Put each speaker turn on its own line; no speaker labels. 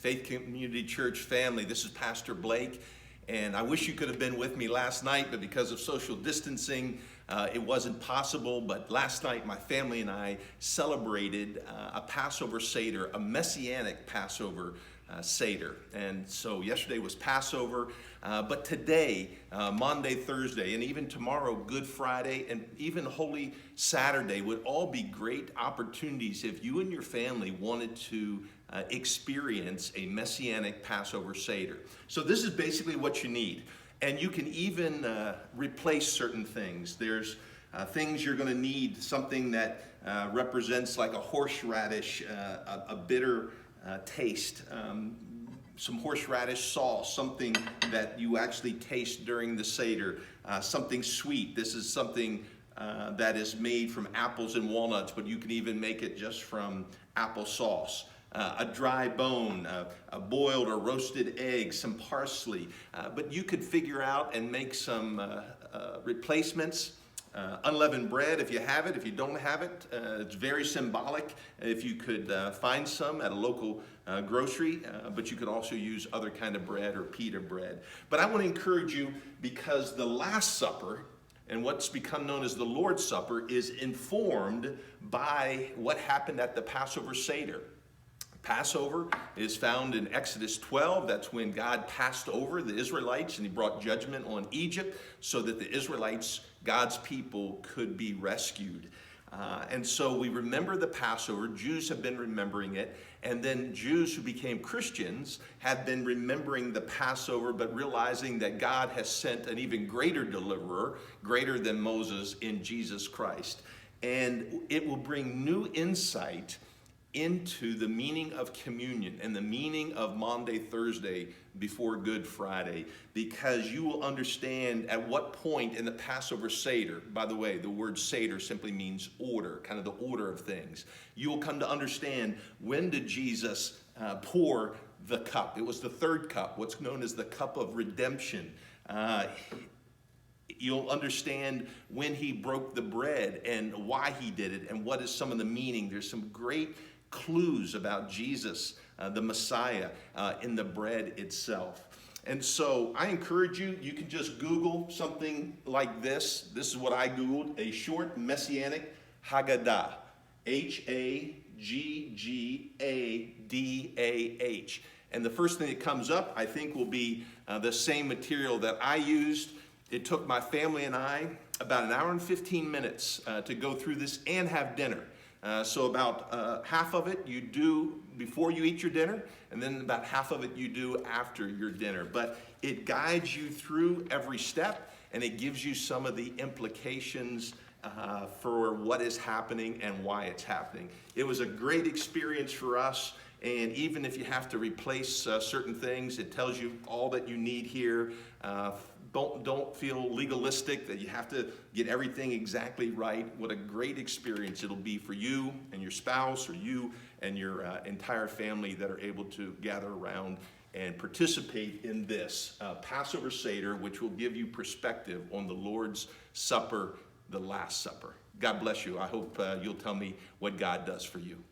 Faith Community Church family. This is Pastor Blake, and I wish you could have been with me last night, but because of social distancing, it wasn't possible. But last night, my family and I celebrated a Passover Seder, a Messianic Passover Seder. And so yesterday was Passover, but today, Maundy, Thursday, and even tomorrow, Good Friday, and even Holy Saturday would all be great opportunities if you and your family wanted to experience a Messianic Passover Seder. So this is basically what you need. And you can even replace certain things. There's things you're going to need, something that represents like a horseradish, a bitter taste, some horseradish sauce, something that you actually taste during the Seder, something sweet. This is something that is made from apples and walnuts, but you can even make it just from applesauce. A dry bone, a boiled or roasted egg, some parsley. But you could figure out and make some replacements. Unleavened bread, if you have it. If you don't have it, it's very symbolic. If you could find some at a local grocery, but you could also use other kind of bread or pita bread. But I want to encourage you, because the Last Supper and what's become known as the Lord's Supper is informed by what happened at the Passover Seder. Passover is found in Exodus 12. That's when God passed over the Israelites and he brought judgment on Egypt so that the Israelites, God's people, could be rescued. And so we remember the Passover. Jews have been remembering it. And then Jews who became Christians have been remembering the Passover, but realizing that God has sent an even greater deliverer, greater than Moses, in Jesus Christ. And it will bring new insight into the meaning of communion and the meaning of Maundy, Thursday before Good Friday, because you will understand at what point in the Passover Seder, by the way, the word Seder simply means order, kind of the order of things. You will come to understand, when did Jesus pour the cup? It was the third cup, what's known as the cup of redemption. You'll understand when he broke the bread and why he did it and what is some of the meaning. There's some great clues about Jesus, the Messiah, in the bread itself. And so I encourage you, you can just Google something like this. This is what I Googled, a short Messianic Haggadah, H-A-G-G-A-D-A-H. And the first thing that comes up, I think, will be the same material that I used. It took my family and I about an hour and 15 minutes to go through this and have dinner. So about half of it you do before you eat your dinner, and then about half of it you do after your dinner. But it guides you through every step, and it gives you some of the implications for what is happening and why it's happening. It was a great experience for us, and even if you have to replace certain things, it tells you all that you need here. Don't feel legalistic that you have to get everything exactly right. What a great experience it'll be for you and your spouse, or you and your entire family that are able to gather around and participate in this Passover Seder, which will give you perspective on the Lord's Supper, the Last Supper. God bless you. I hope you'll tell me what God does for you.